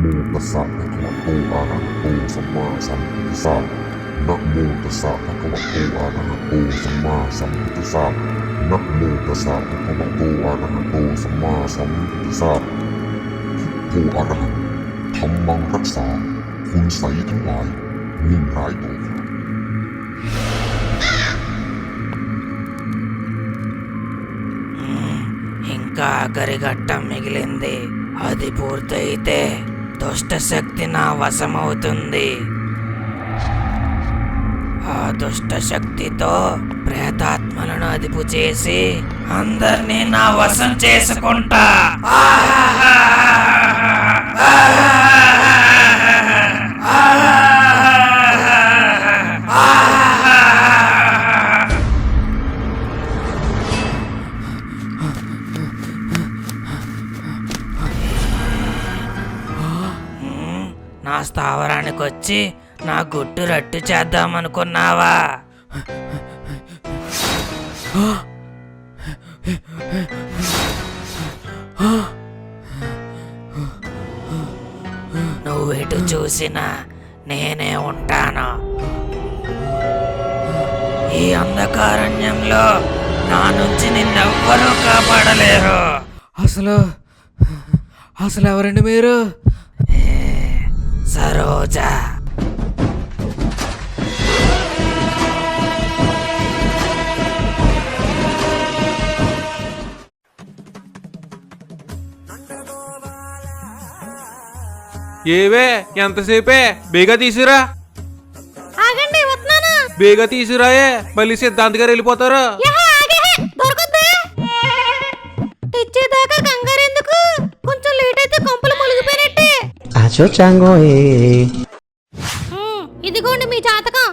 ตัสสะภะคะวะโตอะระหะโตสัมมาสัมพุทธัสสะนะโมตัสสะภะคะวะโตอะระหะโตสัมมาสัมพุทธัสสะนะโมตัสสะภะคะวะโตอะระหะโตสัมมาสัมพุทธัสสะพุทโธอะระหังธัมมังรักษาคุณไสยทั้งหลายนิ่งร้ายต่อ ఇంకా గరిగట్టం మిగిలింది. అది పూర్తయితే దుష్ట శక్తి నా వశమవుతుంది. ఆ దుష్ట శక్తితో ప్రేతాత్మలను అదుపు చేసి అందరినీ నా వశం చేసుకుంటా. నా స్థావరానికి వచ్చి నా గుట్టు రట్టు చేద్దామనుకున్నావా? నువ్వెటు చూసినా నేనే ఉంటాను. ఈ అంధకారణ్యంలో నా నుంచి నిన్నెవ్వరూ కాపాడలేరు. అసలు ఎవరండి మీరు? సరోజ. ఏవే ఎంతసేపే బేగా తీసురా. ఆగండి వస్తున్నాను. బేగా తీసురాయే మళ్ళీ సిద్ధాంత్ గారు వెళ్ళిపోతారు. తెచ్చేదాకా కంగారు ఎందుకు? కొంచెం లేట్ అయితే కొంపలు మునిగిపోయినట్టే. ఇదిగోండి మీ జాతకం.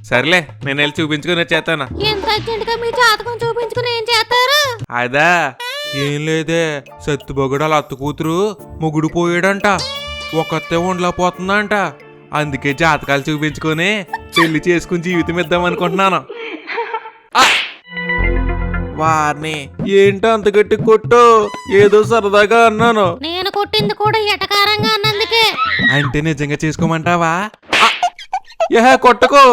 సర్లే నేను వెళ్ళి చూపించుకుని వచ్చేస్తాను. ఎంత అర్జెంట్ గా మీ జాతకం చూపించుకుని ఏం చేస్తారు? అదా ఏం లేదే, సత్తుబొగడాల అత్త కూతురు మొగుడు పోయాడంట, ఒకతే ఉండలా పోతుందంట. అందుకే జాతకాలు చూపించుకొని పెళ్లి చేసుకుని జీవితం ఇద్దాం అనుకుంటున్నాను. వారిని ఏంటో అంత గట్టి కొట్టు, ఏదో సరదాగా అన్నాను. నేను కొట్టింది కూడా ఎటకారంగా అన్నందుకే. అంటే నిజంగా చేసుకోమంటావా? కొట్టకు.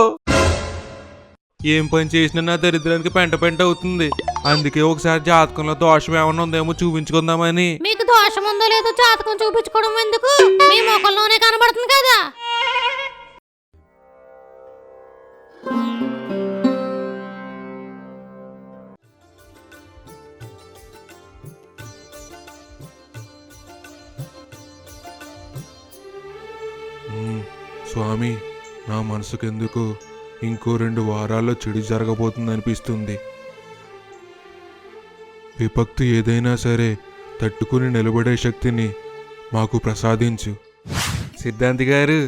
ఏం పని చేసినా నా దరిద్రానికి పెంట పెంట అవుతుంది. అందుకే ఒకసారి జాతకంలో దోషం ఏమన్నా ఉందేమో చూపించుకుందామని. మీకు దోషం ఉందో లేదో జాతకం చూపించుకోవడం ఎందుకు? మీ మొక్కల్లోనే కనబడుతుంది కదా. స్వామి, నా మనసుకెందుకు ఇంకో 2 వారాల్లో చెడు జరగబోతుంది అనిపిస్తుంది. విపత్తు ఏదైనా సరే తట్టుకుని నిలబడే శక్తిని మాకు ప్రసాదించు. సిద్ధాంతి గారు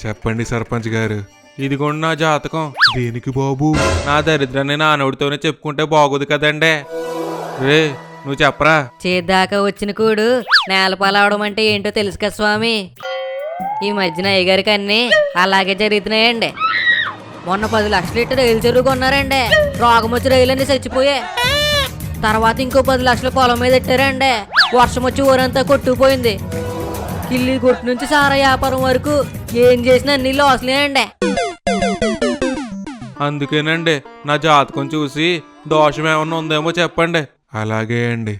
చెప్పండి. సర్పంచ్ గారు ఇదిగోండి నా జాతకం. దేనికి బాబు? నా దరిద్రాన్ని నానవుడితోనే చెప్పుకుంటే బాగోదు కదండే. రే నువ్వు చెప్పరా. చేద్దాకా వచ్చిన కూడు నేలపాలవడం అంటే ఏంటో తెలుసు కదా స్వామి. ఈ మధ్యన అయ్యగారికి అన్నీ అలాగే జరుగుతున్నాయండి. మొన్న 10 లక్షలు ఇట్టు రైలు చెరువు కొన్నారండి. రోగం వచ్చి రైలన్నీ చచ్చిపోయే. తర్వాత ఇంకో 10 లక్షలు పొలం మీద పెట్టారండి. వర్షం వచ్చి ఊరంతా కొట్టుకుపోయింది. కిల్లి కొట్టు నుంచి సారా వ్యాపారం వరకు ఏం చేసినా అన్ని లాస్లే అండి. అందుకేనండి నా జాతకం చూసి దోషం ఏమన్నా ఉందేమో చెప్పండి. అలాగే అండి.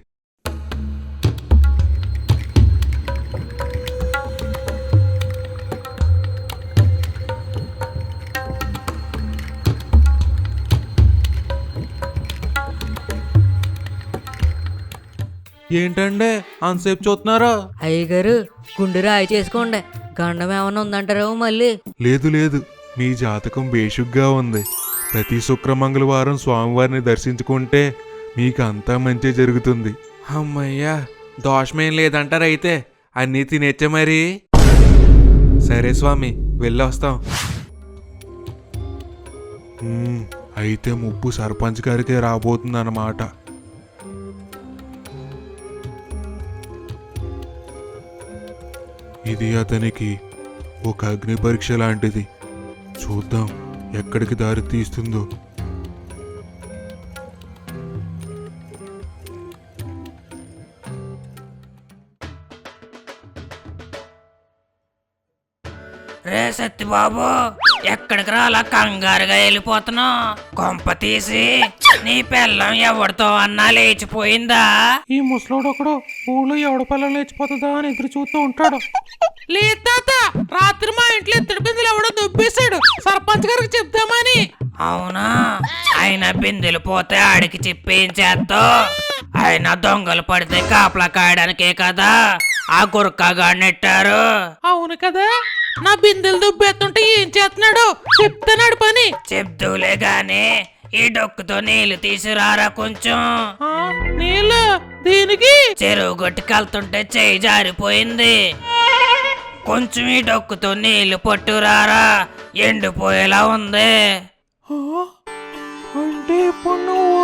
ఏంటండి అంతసేపు చూస్తున్నారా? అయ్యగారు గుండె రాయి చేసుకోండి. గండం ఏమన్నా ఉందంటారేమో మళ్ళీ. లేదు లేదు, మీ జాతకం బేషుగ్గా ఉంది. ప్రతి శుక్ర మంగళవారం స్వామివారిని దర్శించుకుంటే మీకు అంతా మంచి జరుగుతుంది. అమ్మయ్యా, దోషమేం లేదంటారైతే అన్నీ తినేచ్చే మరి. సరే స్వామి, వెళ్ళొస్తాం. అయితే ముప్పు సర్పంచ్ గారికే రాబోతుందన్నమాట. ఇది అతనికి ఒక అగ్ని పరీక్ష లాంటిది. చూద్దాం ఎక్కడికి దారి తీస్తుందో. సత్యబాబు, ఎక్కడికి రాలా కంగారుగా వెళ్ళిపోతున్నావు? కొంప తీసి నీ పిల్లం ఎవరితో అన్నా లేచిపోయిందా? ఈ ముసలోడు ఒకడు ఊళ్ళో ఎవడ పిల్లలు లేచిపోతుందా అని ఎదురు చూస్తూ ఉంటాడు. లేదు తాత, రాత్రి మా ఇంట్లో ఎత్తడి బిందులు ఎవడో దుబ్బేశాడు, సర్పంచ్ గారికి చెప్తామని. అవునా? ఆయన బిందెలు పోతే ఆడికి చెప్పేం చేస్తావు? ఆయన దొంగలు పడితే కాపలా కాయడానికే కదా ఆ గురకగా నెట్టారు. అవును కదా, నా బిందెలు దుబ్బేస్తుంటే ఏం చేస్తున్నాడు చెప్తున్నాడు పని. చెప్తూలే గాని ఈ డొక్కుతో నీళ్లు తీసుకురారా కొంచెం. నీళ్ళు దీనికి? చెరువు గొట్టుకెళ్తుంటే చేయి జారిపోయింది. కొంచెం ఈ డొక్కుతో నీళ్లు పట్టురారా, ఎండిపోయేలా ఉంది. అంటే ఇప్పుడు నువ్వు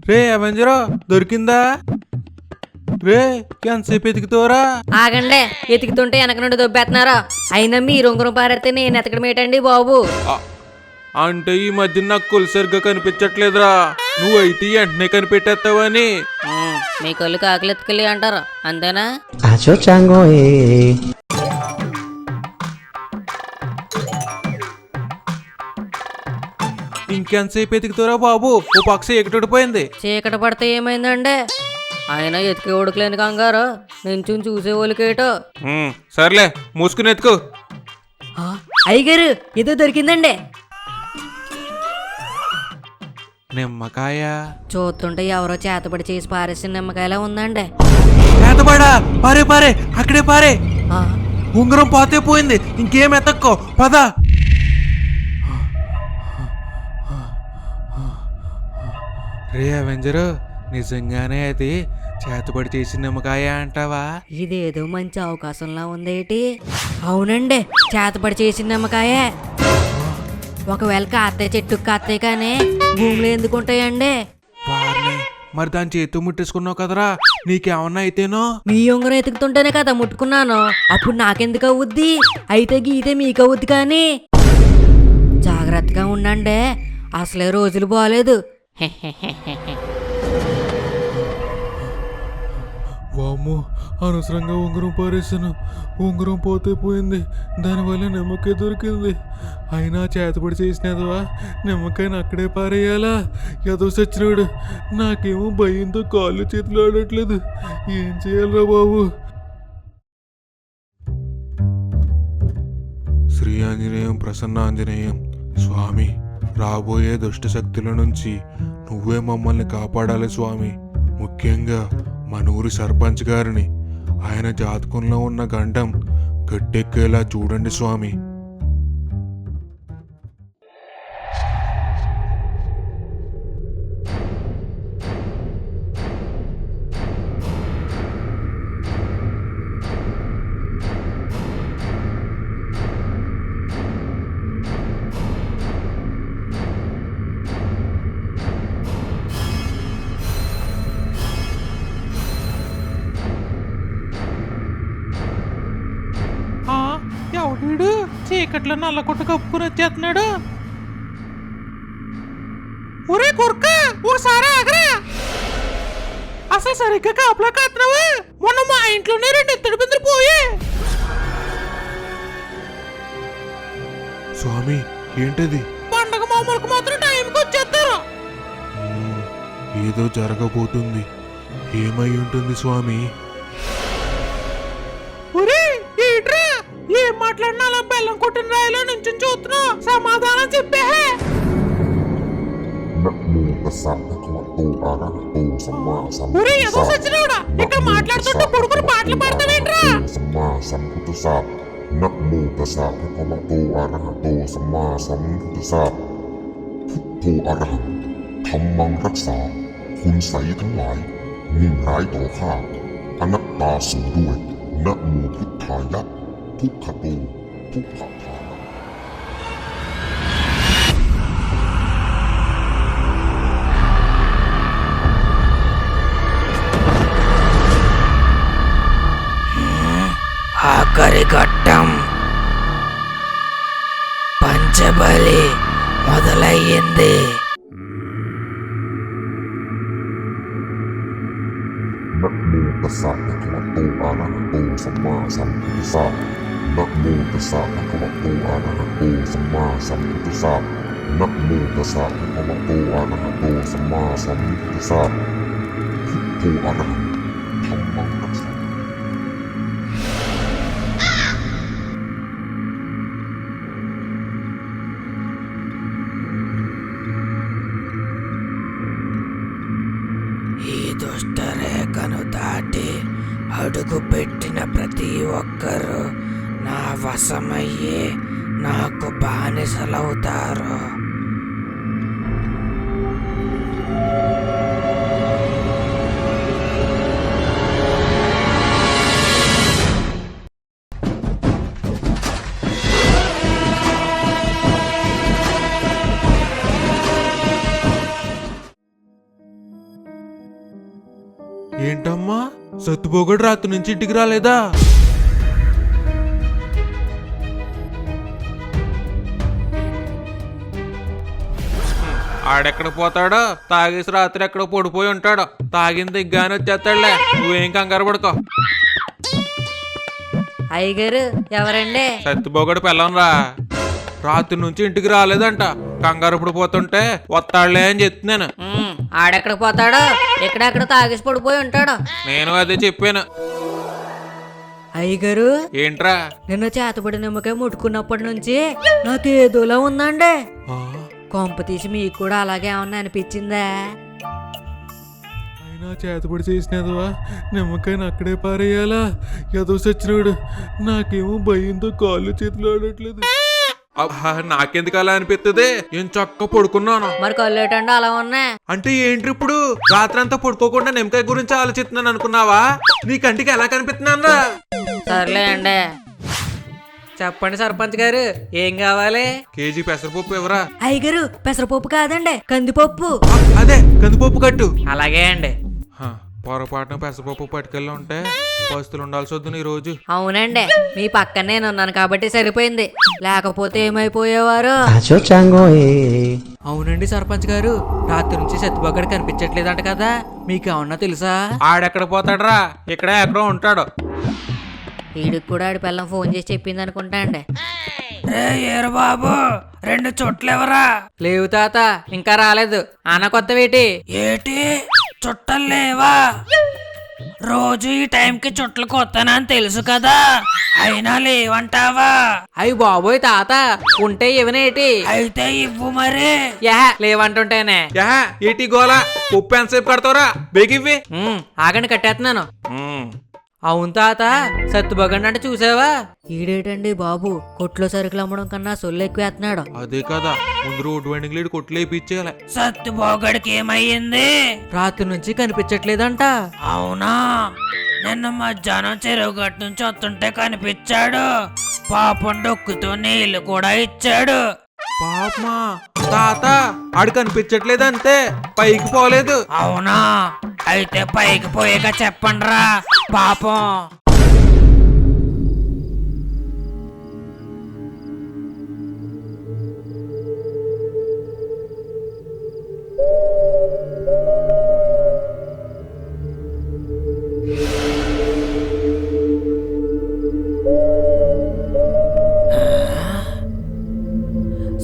రే అవెంజరో దొరికిందా? రే ఎంతసేపు ఎతుకుతావరా? ఆగండి, ఎతుకుతుంటే వెనక నుండి దొబ్బేస్తున్నారు. అయినా మీరు ఉంగరం పారేస్తే నేను ఎతకడం ఏంటండి బాబు? అంటే ఈ మధ్య నాకు కొలు సరిగ్గా కనిపించట్లేదురా, నువ్వైతే వెంటనే కనిపెట్టేస్తావని. మీ కళ్ళు కాకులు ఎత్తుకెళ్ళి అంటారు అంతేనా? Acho chango ఇంకెంతసేపు ఎతుకుతారా బాబు? ఓ పక్ష ఎక్కడిపోయింది. చీకటి పడితే ఏమైందండి? ఆయన ఎతికే ఉడకలేని కంగారు నించుని చూసే వాళ్ళకేటో. సర్లే మూసుకుని ఎత్తుకు. అయ్యగారు ఏదో దొరికిందండి. నిమ్మకాయ చూస్తుంటే ఎవరో చేతబడి చేసి పారేసిన నిమ్మకాయలా ఉందండి. చేతబడా? పారే పారే, అక్కడే పారే. ఆ, ఉంగరం పోతే పోయింది, ఇంకేం ఎతక్కో పద. రే అవెంజరు, నిజంగానే అది చేతబడి చేసిన నిమ్మకాయ అంటావా? ఇదేదో మంచి అవకాశంలా ఉందేటి. అవునండి, చేతబడి చేసిన నిమ్మకాయే. ఒకవేళ కాతే చెట్టుకు కాతే కానీ భూమిలో ఎందుకు ఉంటాయండి? వారిని మరి దాని చేతితో ముట్టేసుకున్నావు కదరా, నీకేమన్నా అయితేనో? మీ ఉంగరం ఎతుకుతుంటేనే కదా ముట్టుకున్నాను, అప్పుడు నాకెందుకు అవుద్ది? అయితే గీతే మీకు అవుద్ది. కానీ జాగ్రత్తగా ఉండండి, అసలే రోజులు బాగాలేదు. వామ్మో, అనవసరంగా ఉంగరం పారేసాను. ఉంగరం పోతే పోయింది, దానివల్ల నిమ్మకాయ దొరికింది. అయినా చేతబడి చేసినదవా, నిమ్మకాయని అక్కడే పారేయాలా? ఎదో సచ్చినాడు. నాకేమో భయంతో కాళ్ళు చేతులు ఆడట్లేదు. ఏం చేయాలరా బాబు? శ్రీ ఆంజనేయం ప్రసన్నాంజనేయం. స్వామి, రాబోయే దుష్ట శక్తుల నుంచి నువ్వే మమ్మల్ని కాపాడాలి స్వామి. ముఖ్యంగా మన ఊరి సర్పంచ్ గారిని, ఆయన జాతకంలో ఉన్న గండం గట్టెక్కేలా చూడండి స్వామి. ఎవడు చీకట్లో నల్ల కొట్టు కప్పుకుని వచ్చేస్తున్నాడు? ఒరే కొరక, ఓసారి ఆగరా. అసలు సరిగ్గా కాపలా కాస్తున్నావా? మొన్న మా ఇంట్లోనే 2 ఎత్తడి బిందులు పోయే. స్వామి ఏంటది? పండగ మామూలుకు మాత్రం టైంకి వచ్చేస్తారు. ఏదో జరగబోతుంది, ఏమై ఉంటుంది స్వామి? ఏం మాట్లాడినా అలా బెల్లం కొట్టిన రాయిలో నుంచి చూస్తున్నావు, సమాధానం చెప్పే. నమో తస్సా భగవతో అరహతో సమ్మా ఒరే ఏదో సంబుద్ధస్సా. సచ్చినోడా, ఇక్కడ మాట్లాడుతుంటే పొడుగురు పాటలు పాడతావేంట్రా? సమ్మా సంబుద్ధస్సా. నమో తస్సా భగవతో అరహతో సమ్మా సంబుద్ధస్సా.พุทโธอรหังธรรมังรักษาคุณไสยทั้งหลายมุ่งร้ายต่อข้าอนัตตาสูงด้วยนะโมพุทธายะทุกขโตทุกขทานะ ఆఖరి ఘట్టం పంచబలి మొదలయ్యింది. นะโมตัสสะภะคะวะโตอะระหะโตสัมมาสัมพุทธัสสะนะโมตัสสะภะคะวะโตอะระหะโตสัมมาสัมพุทธัสสะนะโมตัสสะภะคะวะโตอะระหะโตสัมมาสัมพุทธัสสะพุทโธอะระหังธัมมังนัสสะ ఈ దుష్టరేఖను దాటి అడుగు పెట్టిన ప్రతి ఒక్కరూ నా వశమయ్యి నాకు బానిసలవుతారు. ఏంటమ్మా సత్తుపోగడు రాత్రి నుంచి ఇంటికి రాలేదా? ఆడెక్కడ పోతాడో, తాగేసి రాత్రి ఎక్కడ పడిపోయి ఉంటాడో. తాగిన దిగ్గానే వచ్చేస్తాడులే, నువ్వేం కంగారు పడుకో. అయ్యగారు ఎవరండి? సత్తుపోగడు పిల్లంరా, రాత్రి నుంచి ఇంటికి రాలేదంట. కంగారు పడిపోతుంటే వస్తాడులే అని చెప్తున్నాను. ఆడెక్కడికి పోతాడో, ఎక్కడెక్కడ తాగేసి పడిపోయి ఉంటాడు. నేను అదే చెప్పాను. అయ్యగారు ఏంట్రా? నిన్న చేతబడి నిమ్మకాయ ముట్టుకున్నప్పటి నుంచి నాకు ఏదోలా ఉందండి. కొంప తీసి మీకు కూడా అలాగే ఏమన్నా అనిపించిందా? అయినా చేతబడి చేసినదవా, నిమ్మకాయని అక్కడే పారేయాలా? ఏదో సచ్చినాడు. నాకేమో భయంతో కాళ్ళు చేతులు ఆడట్లేదు. నాకెందుకు అలా అనిపిస్తుంది? ఏం చక్క పడుకున్నాను. మరి కళ్ళేటండి అలా ఉన్నాయి అంటే ఏంటి ఇప్పుడు? రాత్రంతా పడుకోకుండా నిమ్మకాయ గురించి ఆలోచిస్తున్నాను అనుకున్నావా? నీ కంటికి ఎలా కనిపిస్తున్నాను? సర్లే అండి, చెప్పండి సర్పంచ్ గారు, ఏం కావాలి? కేజీ పెసరపప్పు ఎవరా? అయ్యగారు పెసరపప్పు కాదండి, కందిపప్పు. అదే కందిపప్పు కట్టు. అలాగే అండి. పొరపాటున పెసరపప్పు పట్టుకెళ్ళి ఉంటే పస్తులు ఉండాల్సి వద్దు ఈ రోజు. అవునండి, మీ పక్కన నేను ఉన్నాను కాబట్టి సరిపోయింది, లేకపోతే ఏమైపోయేవారు? అవునండి సర్పంచ్ గారు, రాత్రి నుంచి సత్తుబగ్గడ కనిపించట్లేదంట కదా, మీకు ఏమన్నా తెలుసా? ఆడెక్కడ పోతాడరా? ఇక్కడే ఎక్కడో ఉంటాడు. వీడికి కూడా ఆడి పిల్లం ఫోన్ చేసి చెప్పింది అనుకుంటా అండి. రే ఏరు బాబు, 2 చుట్లెవరా? లేవు తాత, ఇంకా రాలేదు. అన్న కొత్త వేటి? ఏటి చుట్టలు లేవా? రోజు ఈ టైంకి చుట్టలు కొత్తనని తెలుసు కదా, అయినా లేవంటావా? అయ్యి బాబోయ్ తాత, ఉంటే ఇవనేటి? అయితే ఇవ్వు మరి. యా లేవంటుంటేనే. ఏటి గోలా? ఉప్పు ఎంతసేపు కడతావురా? బేగివ్వి. ఆగండి కట్టేస్తున్నాను. అవును తాత, సత్తుబగండి అంటే చూసావా? ఈడేటండి బాబు, కొట్లో సరుకులు అమ్మడం కన్నా సొల్లు ఎక్కువేస్తున్నాడు. అదే కదా, ముందు రోడ్డు వెండింగ్ లేడు కొట్లేపిచ్చేయాలి. సత్తుబోగడికి ఏమయ్యింది? రాత్రి నుంచి కనిపించట్లేదంట. అవునా? నిన్న మధ్యాహ్నం చెరువు గట్టు నుంచి వస్తుంటే కనిపించాడు. పాపం డొక్కుతో నీళ్లు కూడా ఇచ్చాడు. పాపమా తాత, ఆడు కనిపించట్లేదు అంతే, పైకి పోలేదు. అవునా? అయితే పైకి పోయాక చెప్పండిరా పాపం.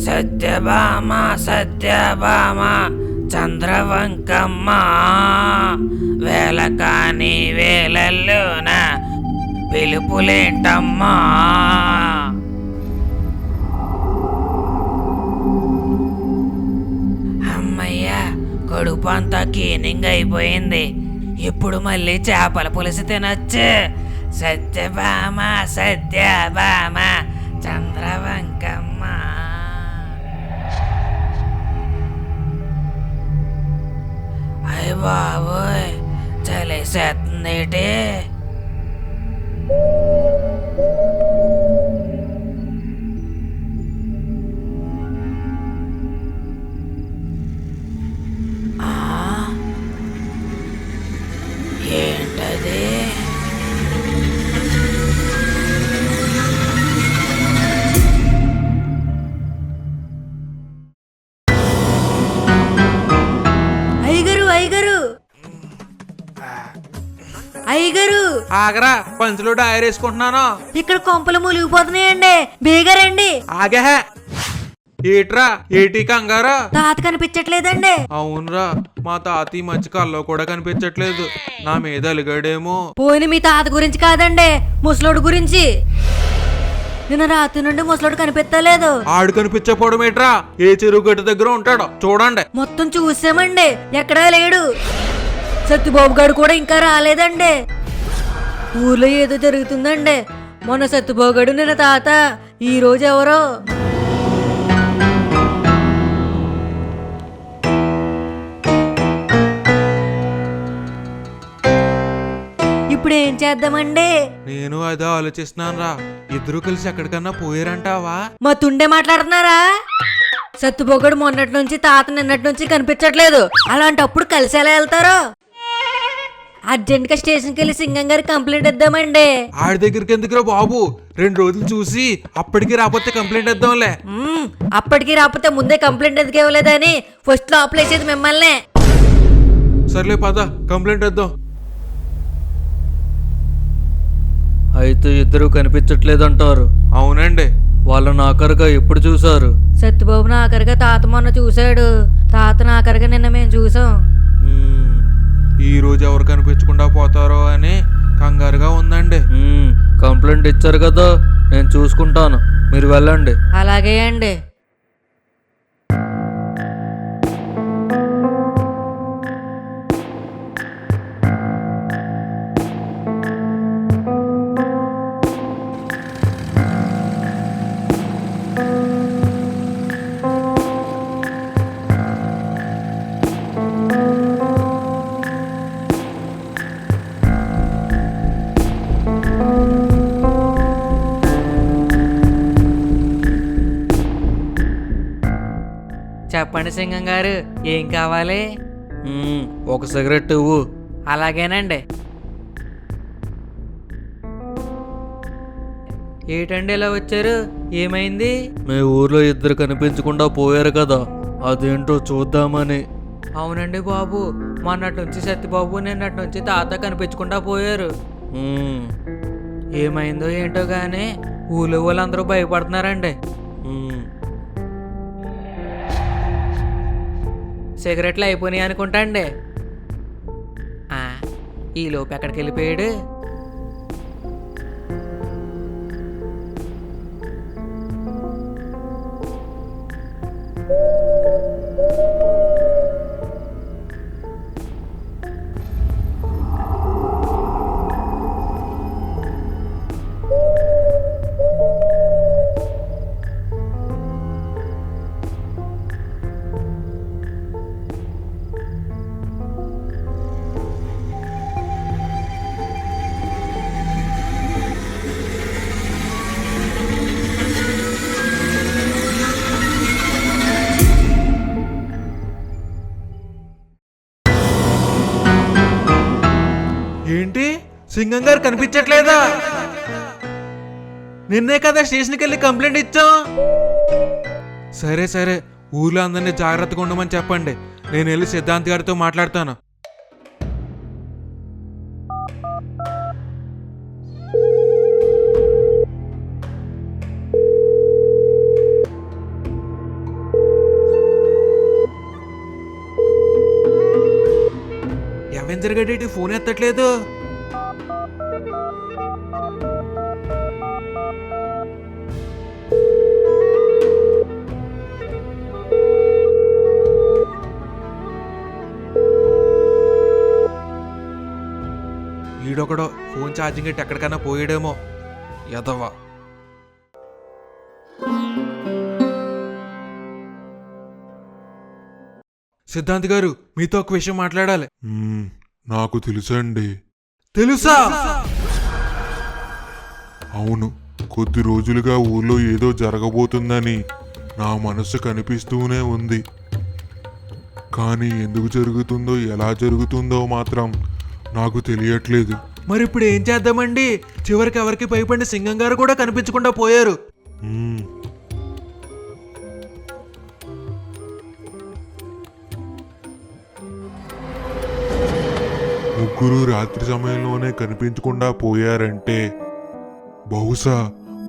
సత్యభామ సత్యభామ చంద్రవంకమ్మ, వేళ కాని వేళల్లోన పిలుపులేంటమ్మా? అమ్మయ్యా, కడుపు అంతా క్లీనింగ్ అయిపోయింది. ఇప్పుడు మళ్ళీ చేపల పులుసు తినొచ్చు. సత్యభామ సత్యభామ చంద్రవంకమ్మ. అయ్య బాబోయ్, చలేసేస్తుందేటి? ఏంటది? అయ్యగారు అయ్యగారు, అయ్యగారు ఆగరా, పంచులో డైరేసుకుంటున్నాను. ఇక్కడ కొంపలు మునిగిపోతున్నాయండి, బేగారండి. ఆగే ఏట్రా, ఏటి కంగారా? తాత కనిపించట్లేదండి. అవునరా, మా తాత ఈ మధ్య కల్లో కూడా కనిపించట్లేదు. నా మీద అలిగాడేమో. పోయిన మీ తాత గురించి కాదండి, ముసలోడు గురించి. నిన్న రాత్రి నుండి ముసలోడు కనిపించలేదు. ఆడు కనిపించకపోవడం ఏట్రా? ఏ చెరువు గట్టు దగ్గర ఉంటాడో చూడండి. మొత్తం చూసామండి, ఎక్కడా లేడు. సత్యబాబు గారు కూడా ఇంకా రాలేదండి. ఊర్లో ఏదో జరుగుతుందండి. మొన్న సత్యబాబు గారు, నిన్న తాత, ఈ రోజు ఎవరో. ఇప్పుడు ఏం చేద్దామండి? నేను అదే ఆలోచిస్తున్నాను రా. ఇద్దరు కలిసి ఎక్కడికన్నా పోయారంటావా? మా తుండే మాట్లాడుతున్నారా? సత్తుబొగడు మొన్నటి నుంచి, తాత నిన్నటి నుంచి కనిపించట్లేదు. అలాంటప్పుడు కలిసి ఎలా వెళ్తారో? అర్జెంట్ గా స్టేషన్కి వెళ్ళి సింగం గారికి కంప్లైంట్ ఇద్దామండి. ఆడి దగ్గరికి ఎందుకురా బాబు? 2 రోజులు చూసి అప్పటికి రాకపోతే కంప్లైంట్ ఇద్దాంలే. అప్పటికి రాకపోతే ముందే కంప్లైంట్ ఎందుకు ఇవ్వలేదని ఫస్ట్ లో ఆపలేసేది మిమ్మల్ని. సర్లే పద, కంప్లైంట్ ఇద్దాం. అయితే ఇద్దరు కనిపించట్లేదంటారు. అవునండి. వాళ్ళని ఆఖరిగా ఎప్పుడు చూశారు? సత్యబాబు ఆఖరిగా తాత మొన్న చూశాడు. తాత ఆఖరిగా నిన్న మేము చూసాం. ఈ రోజు ఎవరు కనిపించకుండా పోతారో అని కంగారుగా ఉందండి. కంప్లైంట్ ఇచ్చారు కదా, నేను చూసుకుంటాను, మీరు వెళ్ళండి. అలాగే అండి. చెప్పండి సింగం గారు, ఏం కావాలి? ఒక సిగరెట్ ఇవ్వు. అలాగేనండి. ఏటండి ఇలా వచ్చారు? ఏమైంది? మీ ఊర్లో ఇద్దరు కనిపించకుండా పోయారు కదా, అదేంటో చూద్దామని. అవునండి బాబు, మొన్నటి నుంచి సత్యబాబు, నిన్నటి నుంచి తాత కనిపించకుండా పోయారు. ఏమైందో ఏంటో గానీ ఊళ్ళో వాళ్ళందరూ భయపడుతున్నారండి. సిగరెట్లు అయిపోయినాయి అనుకుంటా అండి. ఈ లోపు ఎక్కడికి వెళ్ళిపోయాడు? ఏంటి, సింగం గారు కనిపించట్లేదా? నిన్నే కదా స్టేషన్కి వెళ్ళి కంప్లైంట్ ఇచ్చాం. సరే సరే, ఊర్లో అందరినీ జాగ్రత్తగా ఉండమని చెప్పండి. నేను వెళ్ళి సిద్ధాంత్ గారితో మాట్లాడతాను. ఎవెంజర్ గడ్డి ఫోన్ ఎత్తట్లేదు. ఈడొకడో ఫోన్ ఛార్జింగ్ పెట్టి ఎక్కడికైనా పోయాడేమో. ఎదవా. సిద్ధాంత్ గారు, మీతో ఒక విషయం మాట్లాడాలి. నాకు తెలుసండి. తెలుసా? అవును, కొద్ది రోజులుగా ఊర్లో ఏదో జరగబోతుందని నా మనసు కనిపిస్తూనే ఉంది. కానీ ఎందుకు జరుగుతుందో, ఎలా జరుగుతుందో మాత్రం నాకు తెలియట్లేదు. మరి ఇప్పుడు ఏం చేద్దామండి? చివరికి ఎవరికి భయపడి సింగం గారు కూడా కనిపించకుండా పోయారు. ముగ్గురు రాత్రి సమయంలోనే కనిపించకుండా పోయారంటే బహుశా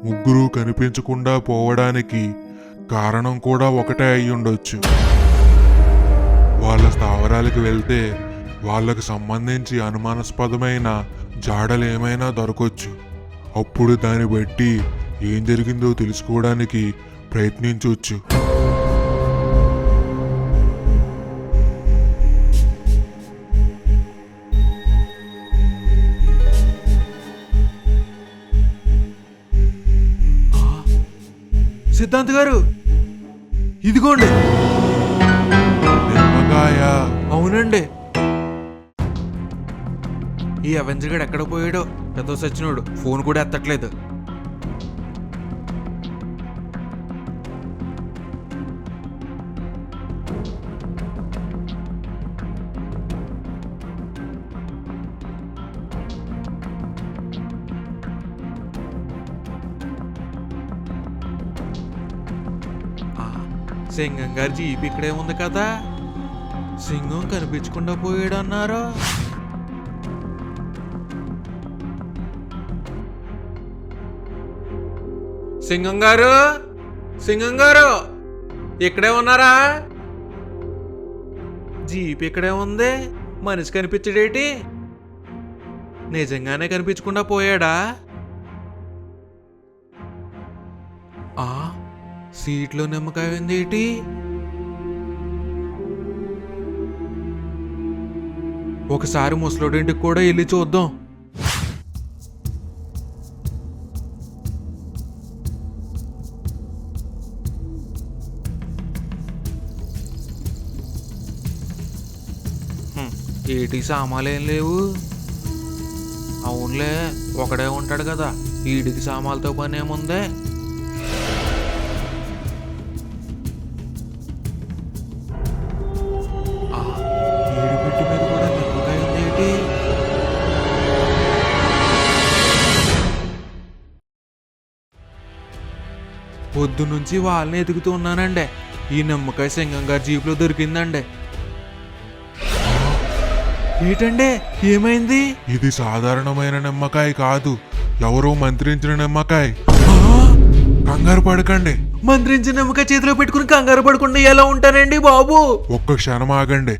ముగ్గురు కనిపించకుండా పోవడానికి కారణం కూడా ఒకటే అయి ఉండొచ్చు. వాళ్ళ స్థావరాలకు వెళ్తే వాళ్ళకు సంబంధించి అనుమానాస్పదమైన జాడలు ఏమైనా దొరకొచ్చు. అప్పుడు దాన్ని బట్టి ఏం జరిగిందో తెలుసుకోవడానికి ప్రయత్నించవచ్చు. సిద్ధాంత్ గారు, ఇదిగోండి. నిమ్మకాయ. అవునండి. ఈ అవెంజర్ గడు ఎక్కడ పోయాడో, పెద్ద సచ్చినోడు ఫోన్ కూడా ఎత్తట్లేదు. సింగం గారి జీప్ ఇక్కడే ఉంది కదా, సింగం కనిపించకుండా పోయాడు అన్నారు. సింగం గారు, సింగం గారు ఇక్కడే ఉన్నారా? జీప్ ఇక్కడే ఉంది, మనిషి కనిపించడేటి? నిజంగానే కనిపించకుండా పోయాడా? సీట్లో నిమ్మకాయ ఉంది ఏంటి? ఒకసారి ముసలోడింటికి కూడా వెళ్ళి చూద్దాం. ఏటి సామాన్లు ఏం లేవు. అవునులే, ఒకడే ఉంటాడు కదా, వీడికి సామాన్లతో పని ఏముందే. పొద్దు నుంచి వాళ్ళని ఎదుగుతూ ఉన్నానండి. ఈ నిమ్మకాయ సింగం గారి జీపులో దొరికిందండి. ఏంటండి, ఏమైంది? ఇది సాధారణమైన నిమ్మకాయ కాదు, ఎవరో మంత్రించిన నిమ్మకాయ. కంగారు పడకండి. మంత్రించిన నిమ్మకాయ చేతిలో పెట్టుకుని కంగారు పడకుండా ఎలా ఉంటారండి బాబు? ఒక్క క్షణం ఆగండి.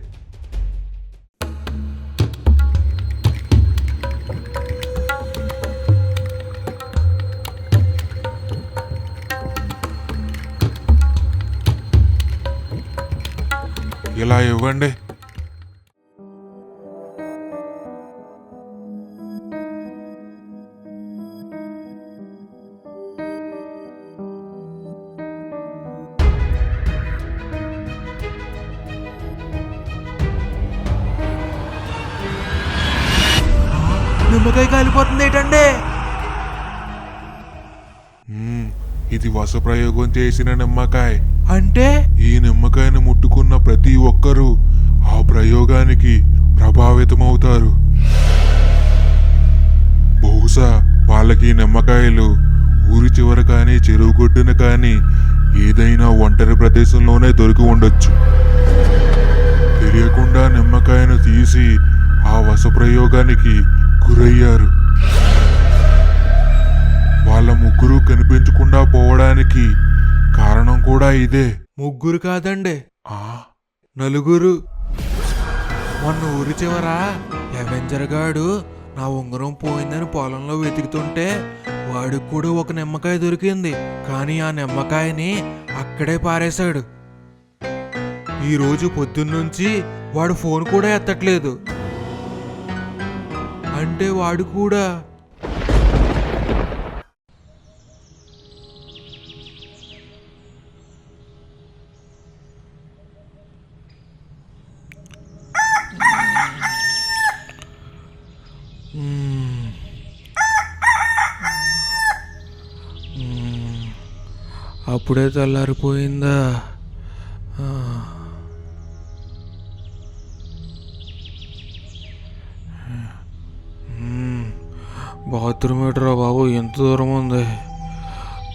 ఇలా ఇవ్వండి. నిమ్మకాయ కాలిపోతుంది ఏంటండి? ఇది వస ప్రయోగం చేసిన నిమ్మకాయ. అంటే ఈ నిమ్మకాయను ముట్టుకున్న ప్రతి ఒక్కరూ ఆ ప్రయోగానికి ప్రభావితమవుతారు. బహుశా వాళ్ళకి నిమ్మకాయలు ఊరి చివర కానీ చెరువు గొడ్డున కానీ ఏదైనా ఒంటరి ప్రదేశంలోనే దొరికి ఉండొచ్చు. తెలియకుండా నిమ్మకాయను తీసి ఆ వస ప్రయోగానికి గురయ్యారు. వాళ్ళ ముగ్గురు కనిపించకుండా పోవడానికి కారణం కూడా ఇదే. ముగ్గురు కాదండి, నలుగురు. మొన్న ఊరి చివర అవెంజర్ గాడు నా ఉంగరం పోయిందని పొలంలో వెతుకుతుంటే వాడికి కూడా ఒక నిమ్మకాయ దొరికింది. కానీ ఆ నిమ్మకాయని అక్కడే పారేశాడు. ఈరోజు పొద్దున్నుంచి వాడు ఫోన్ కూడా ఎత్తట్లేదు. అంటే వాడు కూడా అప్పుడే తెల్లారిపోయిందా? బాత్రూమ్ ఏటరా బాబు, ఎంత దూరం ఉంది?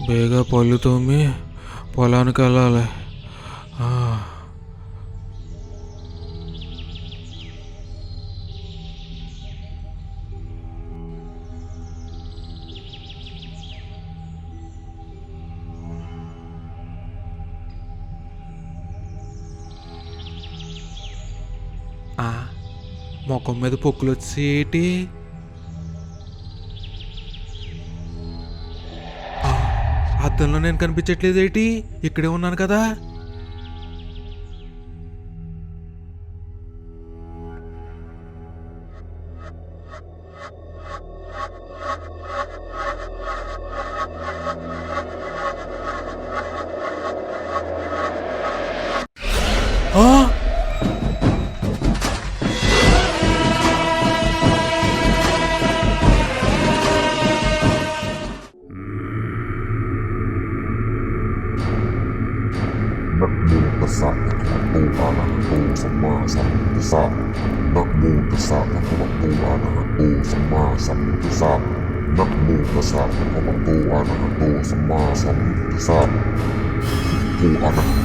బేగా పళ్ళు తోమి పొలానికి వెళ్ళాలి. ముఖం మీద పొక్కులు వచ్చేటి. అద్దంలో నేను కనిపించట్లేదేటి? ఇక్కడే ఉన్నాను కదా.นะโมตัสสะภะคะวะโตอะระหะโตสัมมาสัมพุทธัสสะนะโมตัสสะภะคะวะโตอะระหะโตสัมมาสัมพุทธัสสะนะโมตัสสะภะคะวะโตอะระหะโตสัมมาสัมพุทธัสสะพุทโธอะระหะ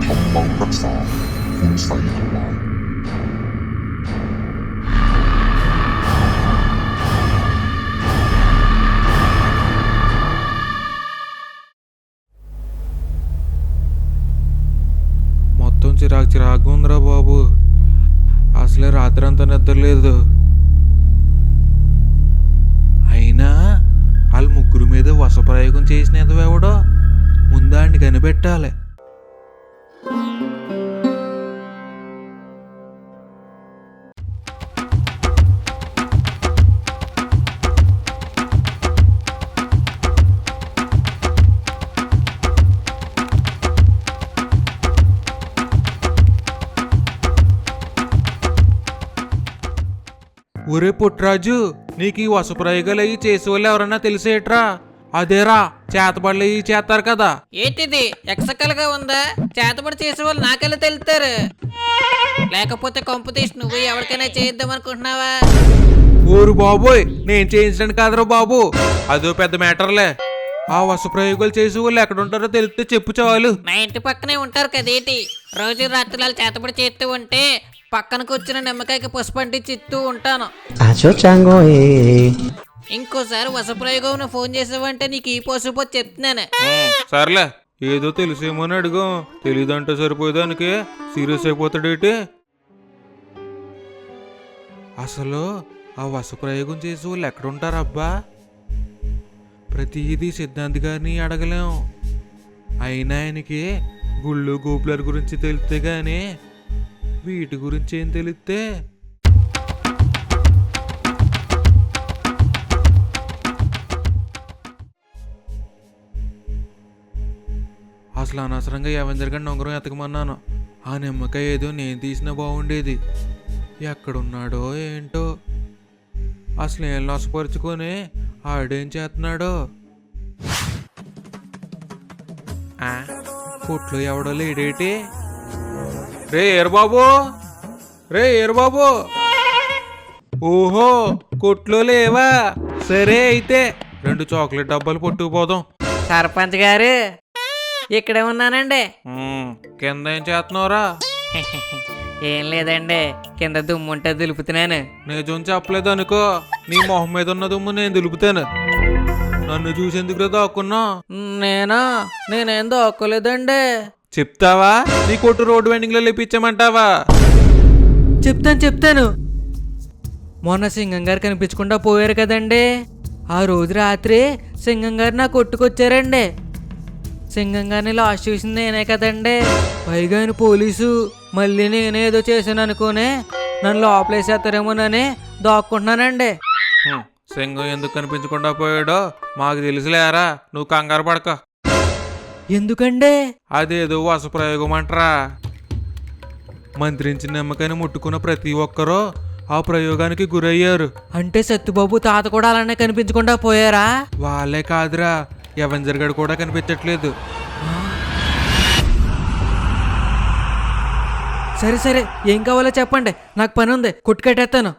ธัมมังรักษาคุณไสยทั้งหลายమొత్తం చిరాకు ఉందిరా బాబు. అసలే రాత్రి అంతా నిద్రలేదు. అయినా వాళ్ళ ముగ్గురు మీద వసప్రయోగం చేసిన ఎవడో ముందాన్ని కనిపెట్టాలి. ఒరే పుట్రాజు, నీకు ఈ వసప్రయోగాలు అయ్యి చేసేవాళ్ళు ఎవరన్నా తెలిసేట్రా? అదేరా చేతబడులు అయ్యి చేస్తారు కదా. ఏంటిది ఎక్సకల్గా ఉందా? చేతబడి చేసేవాళ్ళు నాకెలా తెలుస్తారు? లేకపోతే కాంపిటీషన్ నువ్వు ఎవరికైనా చేద్దాం అనుకుంటున్నావా? ఊరు బాబోయ్, నేను చేయించడానికి కాదురా బాబు, అదో పెద్ద మ్యాటర్లే. ఆ వసప్రయోగాలు చేసేవాళ్ళు ఎక్కడుంటారో తెలిస్తే చెప్పు చాలు. మా ఇంటి పక్కనే ఉంటారు కదేటి. రోజు రాత్రులు చేతబడి చేస్తూ ఉంటే పక్కన కూర్చున్న నిమ్మకాయకి పసుపు అంటించి ఇస్తూ ఉంటాను. ఇంకోసారి వసప్రయోగం ఫోన్ చేసావంటే నీకు ఈ పసుపు చెప్తున్నాను. సర్లే, ఏదో తెలిసేమోని అడుగు. తెలీదంటే సరిపోయేదానికి సీరియస్ అయిపోతాడేటి? అసలు ఆ వసప్రయోగం చేసే వాళ్ళు ఎక్కడుంటారబ్బా? ప్రతిదీ సిద్ధాంతి గారిని అడగలేం. అయినా ఆయనకి గుళ్ళు గోపులాల గురించి తెలిస్తే గానీ వీటి గురించి ఏం తెలిస్తే. అసలు అనవసరంగా ఎవరి నొంగరం ఎతకమన్నాను. ఆ నిమ్మకాయ ఏదో నేను తీసినా బాగుండేది. ఎక్కడున్నాడో ఏంటో. అసలు ఏం లొసపరుచుకొని ఆడేం చేస్తున్నాడో. కొట్లో ఎవడో లేడేటి? రే ఏరుబాబు, రే ఏరుబాబు. ఓహో, కొట్లో లేవా? సరే అయితే 2 చాక్లెట్ డబ్బాలు పట్టుకుపోదాం. సర్పంచ్ గారు, ఇక్కడే ఉన్నానండి. కింద ఏం చేస్తున్నావురా? ఏం లేదండి, కింద దుమ్ముంటే దులుపుతున్నాను. నిజం చెప్పలేదు అనుకో, నీ మొహం మీద ఉన్న దుమ్ము నేను దులుపుతాను. నన్ను చూసేందుకు దాక్కున్నా? నేనేం దాక్కోలేదండి. చెప్తావా? నీ కొట్టు రోడ్డు వెండింగ్ లో లేపించమంటావా? చెప్తాను. మొన్న సింగం గారు కనిపించకుండా పోయారు కదండి. ఆ రోజు రాత్రి సింగం గారు నా కొట్టుకొచ్చారండి. సింగం గారిని లాస్ట్ చూసింది నేనే కదండి. పైగా ఆయన పోలీసు. మళ్ళీ నేనేదో చేశాను అనుకునే నన్ను లోపలేసేస్తారేమోనని దాక్కుంటున్నానండి. సింగం ఎందుకు కనిపించకుండా పోయాడో మాకు తెలుసులేరా, నువ్వు కంగారు పడక. ఎందుకండి? అదేదో వసప్రయోగం అంటరా. మంత్రించిన నిమ్మకాయని ముట్టుకున్న ప్రతి ఒక్కరూ ఆ ప్రయోగానికి గురయ్యారు. అంటే సత్తుబాబు తాత కూడా అలానే కనిపించకుండా పోయారా? వాళ్ళే కాదురా, ఎవెంజర్ గడు కూడా కనిపించట్లేదు. సరే ఏం కావాలో చెప్పండి, నాకు పని ఉంది, కొట్టుకట్టేస్తాను.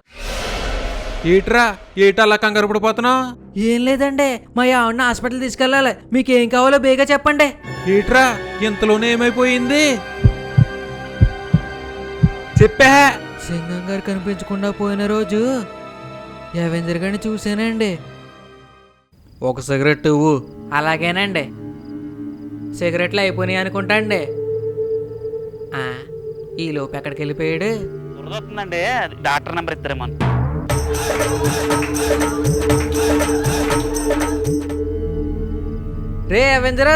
ఏటలా కంగారు పడిపోతున్నావు? ఏం లేదండి, మా ఆవిడని హాస్పిటల్ తీసుకెళ్ళాలి. మీకు ఏం కావాలో బేగా చెప్పండి. ఏట్రా ఇంతలోనే ఏమైపోయింది? చెప్పా. సింగం గారు కనిపించకుండా పోయిన రోజు ఎవెంజర్ గారిని చూశానండి. ఒక సిగరెట్ ఇవ్వు. అలాగేనండి. సిగరెట్లు అయిపోయినాయి అనుకుంటా అండి. ఈ లోపు ఎక్కడికి వెళ్ళిపోయాడు? వస్తుందండి, డాక్టర్ నెంబర్ ఇస్తారేమో. రే అవెంజర్,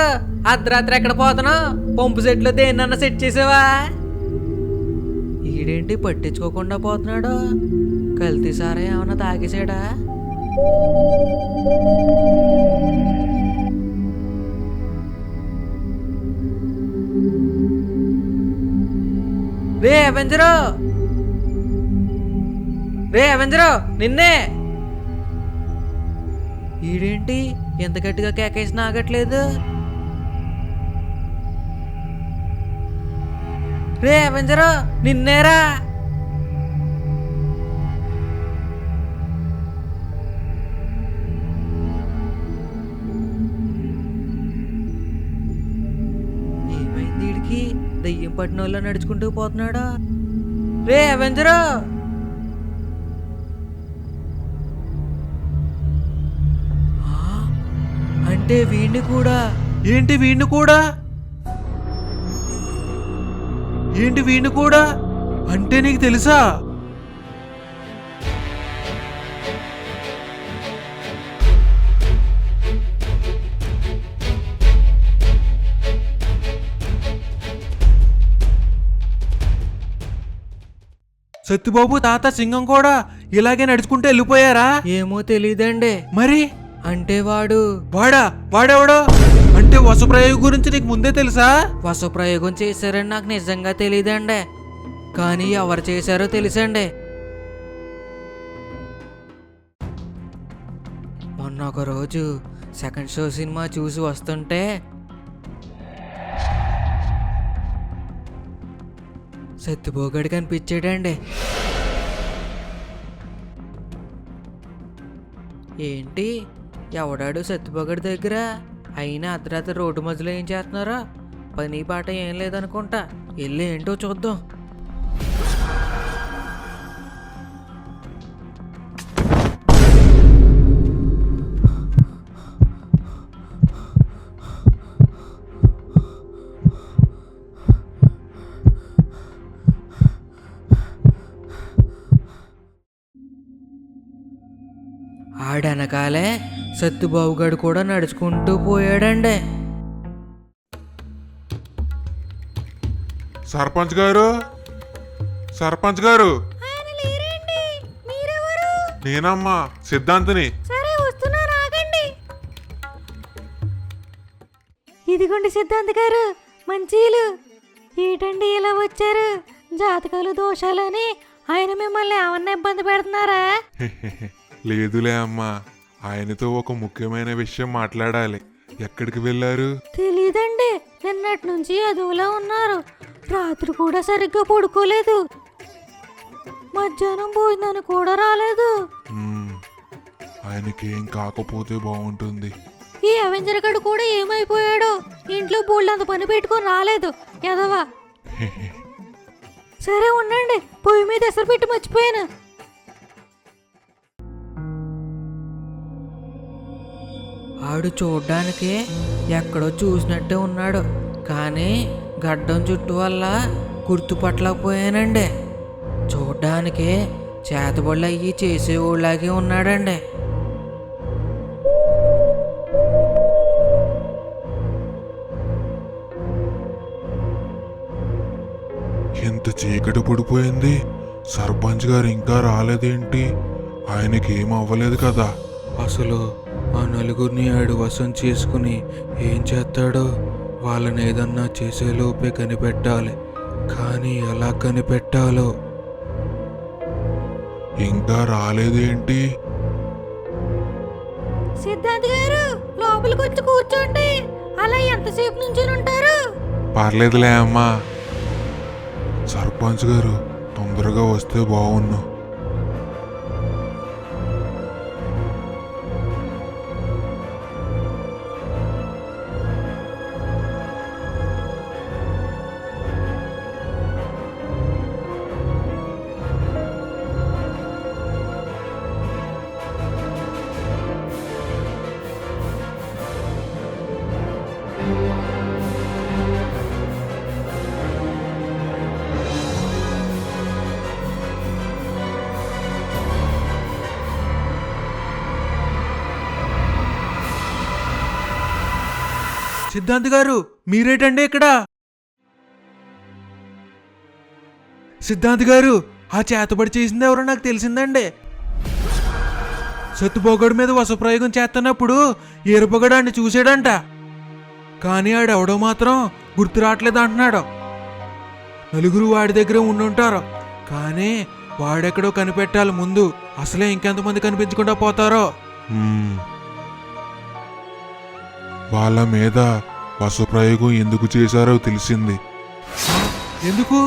అర్ధరాత్రి ఎక్కడ పోతున్నావు? పంపు సెట్లో దేన్నన్నా సెట్ చేసావా? ఈడేంటి పట్టించుకోకుండా పోతున్నాడు? కల్తీ సారా ఏమన్నా తాగేసాడా? రే అవెంజరు, రే అవెంజరు, నిన్నే. ఈడేంటి ఎంత గట్టిగా కేకేసిన ఆగట్లేదు? రే అవెంజరు, నిన్నేరా. ఏమైంది వీడికి? దయ్యం పట్టిన వాళ్ళు నడుచుకుంటూ పోతున్నాడా? రే అవెంజరు, అంటే వీణ్ణి కూడా. ఏంటి వీణ్ణి కూడా? ఏంటి వీణ్ణి కూడా అంటే నీకు తెలుసా? సత్యబాబు తాత సింగం కూడా ఇలాగే నడుచుకుంటూ వెళ్ళిపోయారా? ఏమో తెలీదండి. మరి అంటే వాడు వాడెవడో? అంటే వసప్రయోగం గురించి నీకు ముందే తెలుసా? వసప్రయోగం చేశారని నాకు నిజంగా తెలీదండి, కానీ ఎవరు చేశారో తెలుసండి. మొన్న ఒక రోజు సెకండ్ షో సినిమా చూసి వస్తుంటే సత్యభోగడి కనిపించాడండి. ఏంటి ఎవడాడు సత్యభోగడి దగ్గర? అయినా అర్ధరాత్రి రోడ్డు మధ్యలో ఏం చేస్తున్నారో? పని పాట ఏం లేదనుకుంటా. వెళ్ళి ఏంటో చూద్దాం. ఆడనకాలే సత్తుబాబు గడు కూడా నడుచుకుంటూ పోయాడండి. సర్పంచ్ గారు, సర్పంచ్ గారు. నేనమ్మా సిద్ధాంతిని. ఇదిగోండి సిద్ధాంత్ గారు, మంచీలు. ఏంటండి ఇలా వచ్చారు? జాతకాలు దోషాలని ఆయన మిమ్మల్ని ఏమన్నా ఇబ్బంది పెడుతున్నారా? లేదులే అమ్మా, ఆయనతో ఒక ముఖ్యమైన విషయం మాట్లాడాలి. ఎక్కడికి వెళ్ళారు? తెలీదండి, నిన్నటి నుంచి అదువులా ఉన్నారు. రాత్రి కూడా సరిగ్గా పడుకోలేదు, మధ్యాహ్నం భోజనానికి కూడా రాలేదు. ఆయనకేం కాకపోతే బాగుంటుంది. ఈ అవెంజర్ గడు కూడా ఏమైపోయాడో? ఇంట్లో బోళ్ళంత పని పెట్టుకొని రాలేదు ఎదవా. సరే ఉండండి, పొయ్యి మీద ఎసరు పెట్టి మర్చిపోయాను. ఆడు చూడ్డానికి ఎక్కడో చూసినట్టే ఉన్నాడు, కానీ గడ్డం చుట్టూ వల్ల గుర్తుపట్టలేకపోయానండి. చూడ్డానికి చేతబడులు అయ్యి చేసేవాళ్ళలాగే ఉన్నాడండి. ఎంత చీకటి పడిపోయింది, సర్పంచ్ గారు ఇంకా రాలేదేంటి? ఆయనకి ఏం అవ్వలేదు కదా? అసలు ఆ నలుగురిని ఆడు వశం చేసుకుని ఏం చేస్తాడో? వాళ్ళని ఏదన్నా చేసేలోపే కనిపెట్టాలి, కానీ ఎలా కనిపెట్టాలో? ఇంకా రాలేదేంటి? సిద్ధాంత్ గారు, లోపలికి వచ్చి కూర్చోండి. అలా ఎంతసేపు నుంచి ఉంటారు? పర్లేదులే అమ్మా. సర్పంచ్ గారు తొందరగా వస్తే బాగున్ను. సిద్ధాంత్ గారు మీరేటండి ఇక్కడ? సిద్ధాంత్ గారు ఆ చేతబడి చేసింది ఎవరో నాకు తెలిసిందండి. సత్తుబొగడు మీద వసప్రయోగం చేస్తున్నప్పుడు ఈరపొగడాన్ని చూశాడంట. కానీ ఆడెవడో మాత్రం గుర్తు రావట్లేదు అంటున్నాడు. నలుగురు వాడి దగ్గర ఉండుంటారు, కానీ వాడెక్కడో కనిపెట్టాలి ముందు. అసలే ఇంకెంతమంది కనిపించకుండా పోతారో. వాళ్ళ మీద వసప్రయోగం ఎందుకు చేశారో తెలిసింది. ఎందుకు?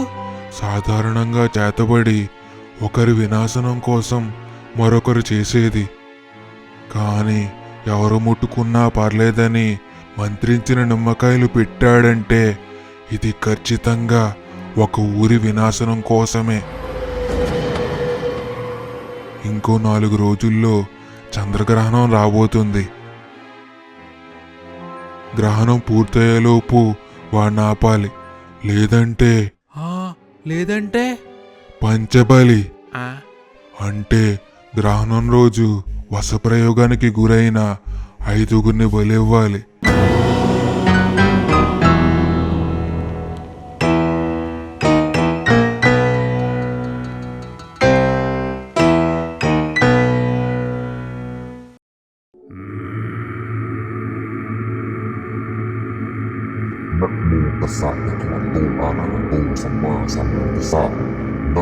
సాధారణంగా చేతబడి ఒకరి వినాశనం కోసం మరొకరు చేసేది. కానీ ఎవరు ముట్టుకున్నా పర్లేదని మంత్రించిన నిమ్మకాయలు పెట్టాడంటే ఇది ఖచ్చితంగా ఒక ఊరి వినాశనం కోసమే. ఇంకో 4 రోజుల్లో చంద్రగ్రహణం రాబోతుంది. గ్రహణం పూర్తయ్యేలోపు వాడిని ఆపాలి. లేదంటే పంచబలి అంటే గ్రహణం రోజు వశప్రయోగానికి గురైన 5గురిని బలివ్వాలి.นะโมตัสสะภะคะวะโตอะระหะโตสัมมาสัมพุทธัสสะนะโม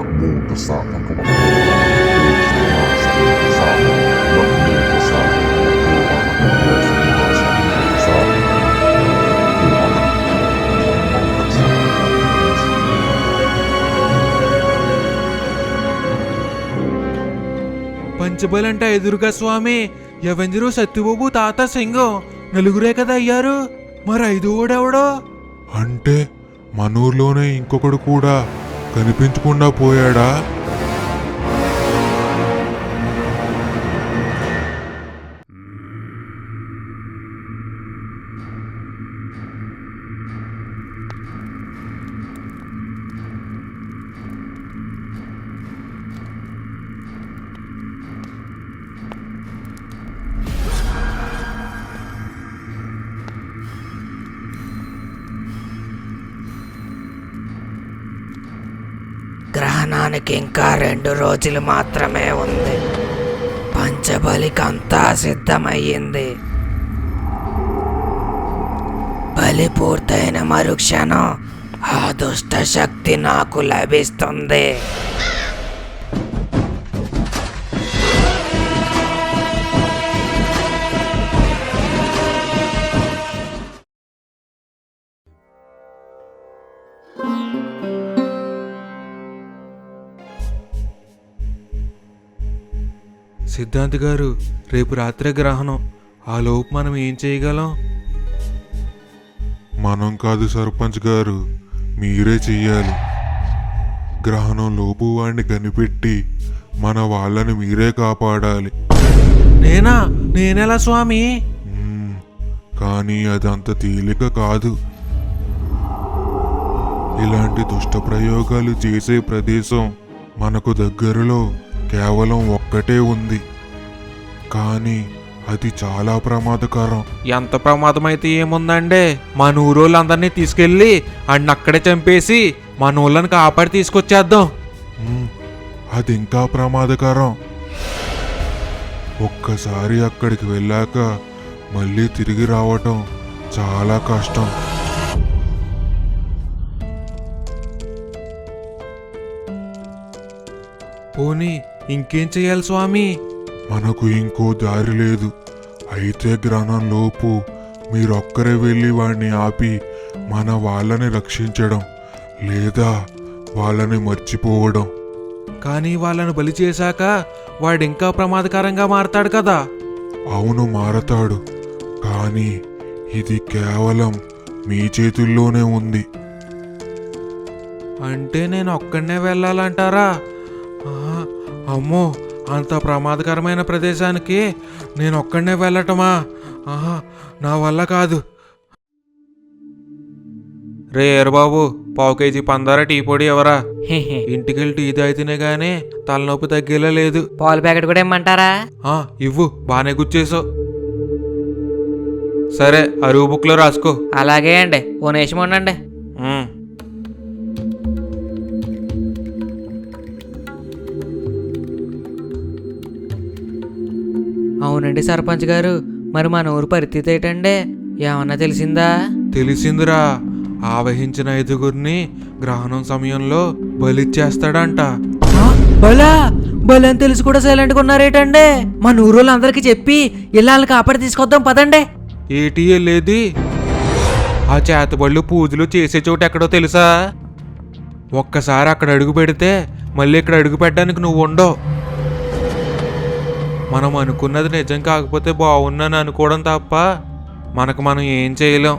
ตัสสะภะคะวะโตอะระหะโตสัมมาสัมพุทธัสสะนะโมตัสสะภะคะวะโตอะระหะโตสัมมาสัมพุทธัสสะ పంచబలంటే ఎదురుగా స్వామి ఎవెంజరు సత్యబాబు తాత సింగం నలుగురే కదా అయ్యారు. మరి 5వాడెవడో? అంటే మనూర్లోనే ఇంకొకడు కూడా కనిపించకుండా పోయాడా? గ్రహణానికి ఇంకా 2 రోజులు మాత్రమే ఉంది. పంచబలికంతా సిద్ధమయ్యింది. బలి పూర్తయిన మరుక్షణం ఆ దుష్ట శక్తి నాకు లభిస్తుంది. సిద్ధాంత్ గారు రేపు రాత్రే గ్రహణం. ఆ లోపు మనం ఏం చేయగలం? మనం కాదు సర్పంచ్ గారు, మీరే చెయ్యాలి. గ్రహణం లోపు వాడిని కనిపెట్టి మన వాళ్ళని మీరే కాపాడాలి. నేనెలా స్వామి? కానీ అదంత తేలిక కాదు. ఇలాంటి దుష్ట ప్రయోగాలు చేసే ప్రదేశం మనకు దగ్గరలో కేవలం ఒక్కటే ఉంది. కానీ అది చాలా ప్రమాదకరం. ఎంత ప్రమాదమైతే ఏముందండి, మన ఊరోళ్ళందరినీ తీసుకెళ్ళి ఆడిని అక్కడే చంపేసి మన ఊళ్ళని కాపాడి తీసుకొచ్చేద్దాం. అది ఇంకా ప్రమాదకరం. ఒక్కసారి అక్కడికి వెళ్ళాక మళ్ళీ తిరిగి రావటం చాలా కష్టం. పోనీ ఇంకేం చెయ్యాలి స్వామి? మనకు ఇంకో దారి లేదు. అయితే గ్రహణం లోపు మీరొక్కరే వెళ్ళి వాడిని ఆపి మన వాళ్ళని రక్షించడం, లేదా వాళ్ళని మర్చిపోవడం. కానీ వాళ్ళని బలి చేశాక వాడు ఇంకా ప్రమాదకరంగా మారతాడు కదా. అవును, మారతాడు. కానీ ఇది కేవలం మీ చేతుల్లోనే ఉంది. అంటే నేను ఒక్కడనే వెళ్ళాలంటారా? అమ్మో, అంత ప్రమాదకరమైన ప్రదేశానికి నేను ఒక్కడనే వెళ్ళటమా? నా వల్ల కాదు. రే బాబు, 1/4 కేజీ పందారా టీ పొడి ఎవరా? ఇంటికెళ్ళి టీ తాగితేనే గానీ తలనొప్పి తగ్గేలా లేదు. పాలు ప్యాకెట్ కూడా ఇమ్మంటారా? ఇవ్వు, బానే గుచ్చేసావు. సరే అరువు బుక్లో రాసుకో. అలాగే అండి, ఓ నిమిషం ఉండండి. ఉమ్. అవునండి సర్పంచ్ గారు, మరి మన ఊరు పరిస్థితి ఏంటండి? ఏమన్నా తెలిసిందా? తెలిసిందిరా, ఆవహించిన 5గురిని గ్రహణం సమయంలో బలిచ్చేస్తాడంట. బలా బలని తెలిసి కూడా సైలెంట్గా ఉన్నారేటండి? మన ఊరు అందరికి చెప్పి ఇళ్ళని కాపాడి తీసుకొద్దాం పదండి. ఏటి వెళ్ళేది? ఆ చేతబళ్ళు పూజలు చేసే చోటు ఎక్కడో తెలుసా? ఒక్కసారి అక్కడ అడుగు పెడితే మళ్ళీ ఇక్కడ అడుగు పెట్టడానికి నువ్వు ఉండవు. మనం అనుకున్నది నిజం కాకపోతే బాగున్నాను అనుకోవడం తప్ప మనకు మనం ఏం చేయలేం.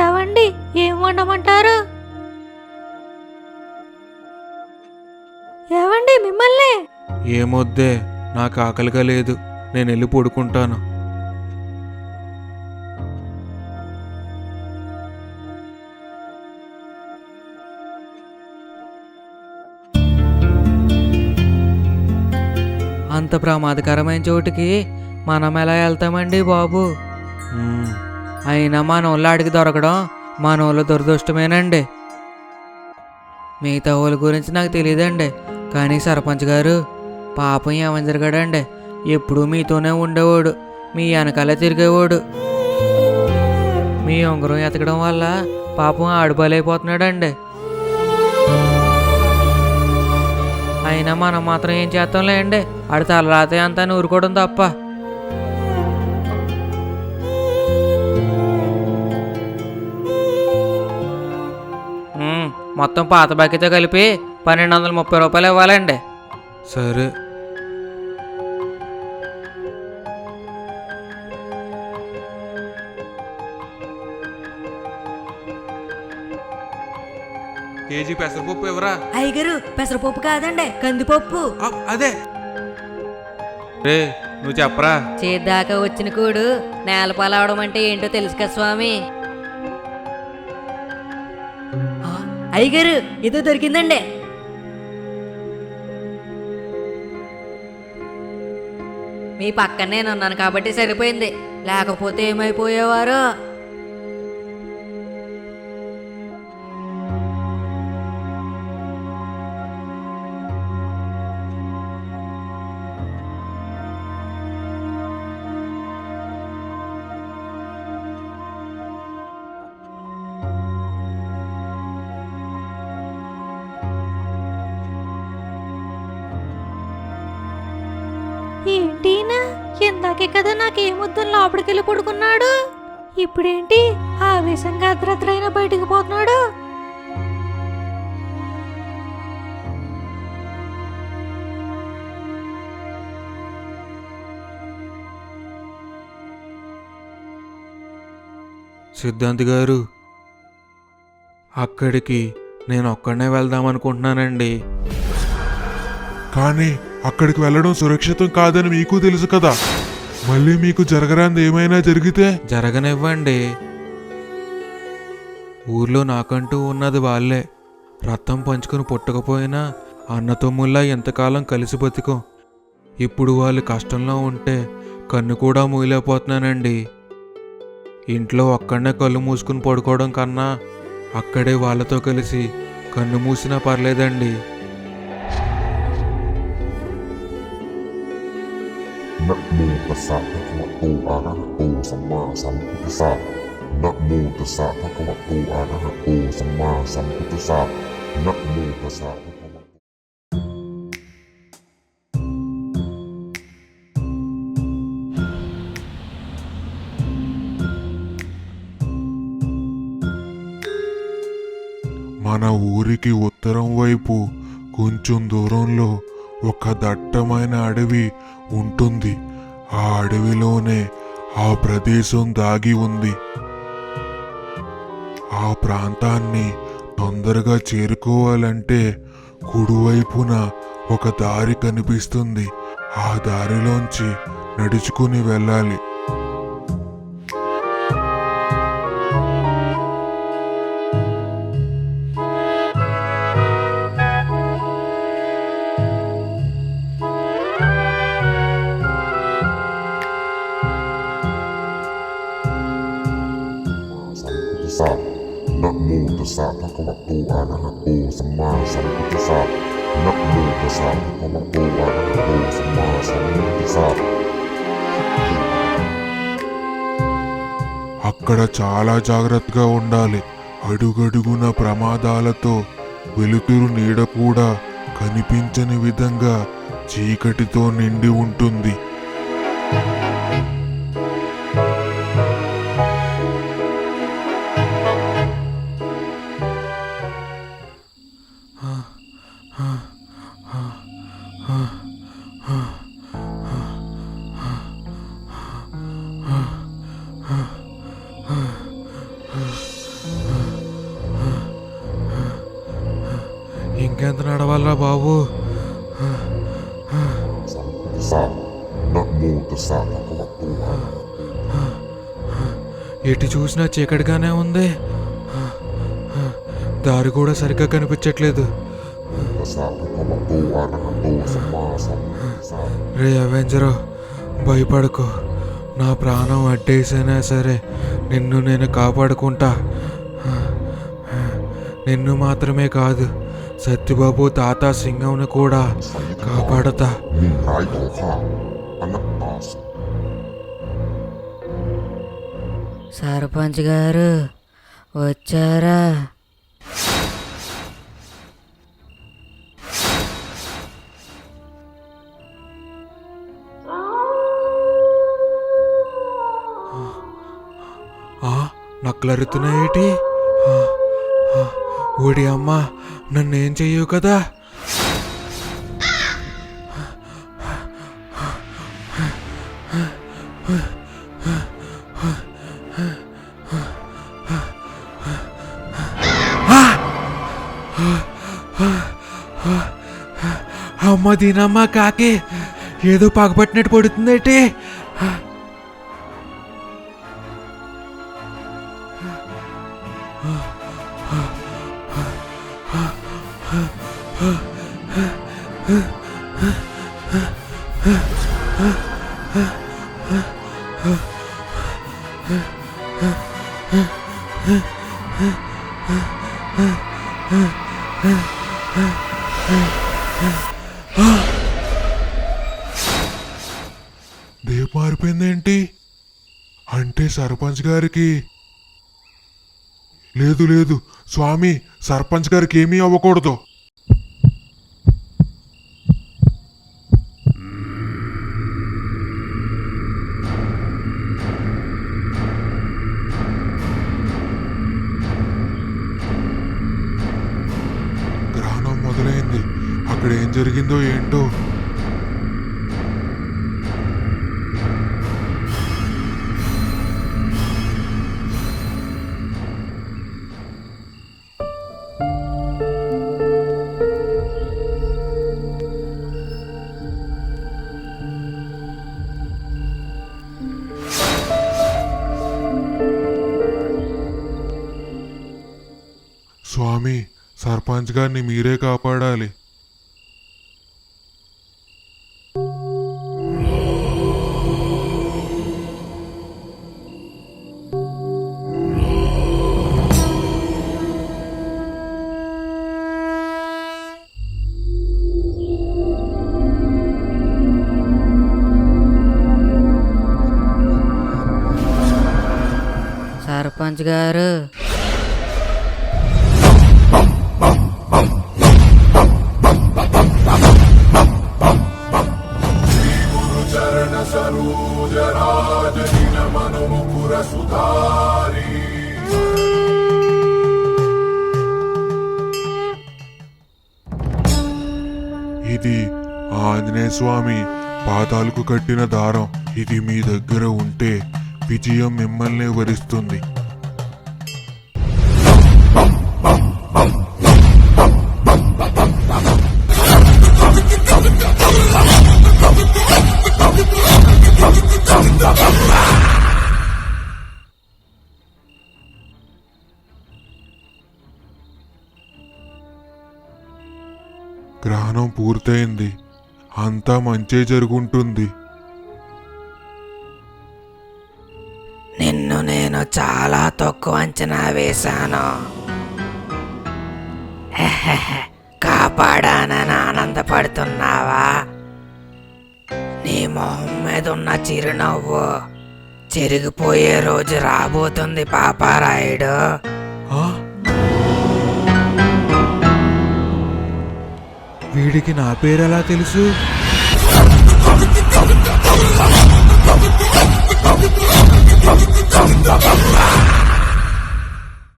ఏవండి, ఏం వండమంటారు? ఏవండి మిమ్మల్ని? ఏమొద్దే, నాకు ఆకలిగా లేదు, నేను వెళ్ళి పడుకుంటాను. అంత ప్రమాదకరమైన చోటుకి మనం ఎలా వెళ్తామండి బాబు? ఉమ్. అయినా మన ఊళ్ళో అడిగి దొరకడం మన ఊళ్ళో దురదృష్టమేనండి. మిగతా వాళ్ళ గురించి నాకు తెలియదండి, కానీ సర్పంచ్ గారు పాపం ఏమని జరిగాడండి? ఎప్పుడూ మీతోనే ఉండేవాడు, మీ వెనకాలే తిరిగేవాడు. మీ ఉంగరం ఎతకడం వల్ల పాపం ఆడుబలైపోతున్నాడండి. అయినా మనం మాత్రం ఏం చేస్తాంలేండి, ఆడి తలరాతే అంతా ఊరుకోవడం తప్ప. మొత్తం పాత బాకీతో కలిపి 1230 రూపాయలు ఇవ్వాలండి. సరే. కేజీ పెసరపప్పు ఎవరా? అయ్యగారు, పెసరపప్పు కాదండి, కందిపప్పు. అదే రే, నువ్వు చెప్పరా. చేద్దాకా వచ్చిన కూడు నేలపాలవడం అంటే ఏంటో తెలుసు కదా స్వామి. అయ్యగారు, ఏదో దొరికిందండి. మీ పక్కన నేను ఉన్నాను కాబట్టి సరిపోయింది, లేకపోతే ఏమైపోయేవారు? ఏంటినా, ఇందాకే కదా నాకేమొద్దు లోపలికెళ్ళి పడుకున్నాడు, ఇప్పుడేంటి ఆవేశంగా అర్ధరాత్రైనా బయటికి పోతున్నాడు? సిద్ధాంత్ గారు, అక్కడికి నేను ఒక్కడనే వెళ్దాం అనుకుంటున్నానండి. కానీ అక్కడికి వెళ్ళడం సురక్షితం కాదని మీకు తెలుసు కదా. మళ్ళీ మీకు జరగరాంది ఏమైనా జరిగితే? జరగనివ్వండి. ఊర్లో నాకంటూ ఉన్నది వాళ్ళే. రక్తం పంచుకొని పుట్టకపోయినా అన్నతమ్ముల్లా ఎంతకాలం కలిసి బతికం. ఇప్పుడు వాళ్ళు కష్టంలో ఉంటే కన్ను కూడా మూయలేకపోతున్నానండి. ఇంట్లో ఒక్కడనే కళ్ళు మూసుకుని పడుకోవడం కన్నా అక్కడే వాళ్ళతో కలిసి కన్ను మూసినా పర్లేదండి.นะโมตัสสะภะคะวะโตอะระหะโตสัมมาสัมพุทธัสสะนะโมตัสสะภะคะวะโตอะระหะโตสัมมาสัมพุทธัสสะนะโมตัสสะภะคะวะ మన ఊరికి ఉత్తరం వైపు కొంచెం దూరంలో ఒక దట్టమైన అడవి ఉంటుంది. ఆ అడవిలోనే ఆ ప్రదేశం దాగి ఉంది. ఆ ప్రాంతాన్ని తొందరగా చేరుకోవాలంటే కుడివైపున ఒక దారి కనిపిస్తుంది. ఆ దారిలోంచి నడుచుకుని వెళ్ళాలి. โตสัมมาสัมพุทธัสสะนะโมตัสสะภะคะวะโตอะระหะโตสัมมาสัมพุทธัสสะ. అక్కడ చాలా జాగ్రత్తగా ఉండాలి. అడుగడుగున ప్రమాదాలతో వెలుతురు నీడ కూడా కనిపించని విధంగా చీకటితో నిండి ఉంటుంది. ఇంకెంత నడవాలరా బాబు? సంపుటసా నమో తస్సా భగవతో అరహతో. ఎటు చూసినా చీకటిగానే ఉంది. దారి కూడా సరిగ్గా కనిపించట్లేదు. తస్సా భగవతో అరహతో సమ్మా సంపుటసా. రే అవెంజరో, భయపడకు. నా ప్రాణం అడ్డేసైనా సరే నిన్ను నేను కాపాడుకుంటా. నిన్ను మాత్రమే కాదు, సత్యబాబు తాత సింగంను కూడా కాపాడతా. มุ่งร้ายต่อข้าอนัตตาสิ సర్పంచ్ గారు వచ్చారా? నక్కలరుతున్నాయేటి? ఓడి అమ్మ, నన్నేం చెయ్యవు కదా? అమ్మ దీనమ్మ కాకి, ఏదో పగపట్టినట్టు పడుతుందేటి? దేవ్ మారిపోయిందేంటి? అంటే సర్పంచ్ గారికి... లేదు లేదు స్వామి, సర్పంచ్ గారికి ఏమీ అవ్వకూడదు. గ్రహణం మొదలైంది. అక్కడ ఏం జరిగిందో ఏంటో. స్వామి, సర్పంచ్ గారిని మీరే కాపాడాలి. సర్పంచ్ గారు, ఇది ఆంజనేయ స్వామి పాదాలకు కట్టిన దారం. ఇది మీ దగ్గర ఉంటే విజయం మిమ్మల్ని వరిస్తుంది. గ్రహణం పూర్తయింది. అంతా మంచే జరుగుంటుంది. నిన్ను నేను చాలా తక్కువ అంచనా వేశాను. కాపాడానని ఆనందపడుతున్నావా? నీ మొహం మీద ఉన్న చిరునవ్వు చెరిగిపోయే రోజు రాబోతుంది పాపారాయుడు. ఆ? వీడికి నా పేరు ఎలా తెలుసు?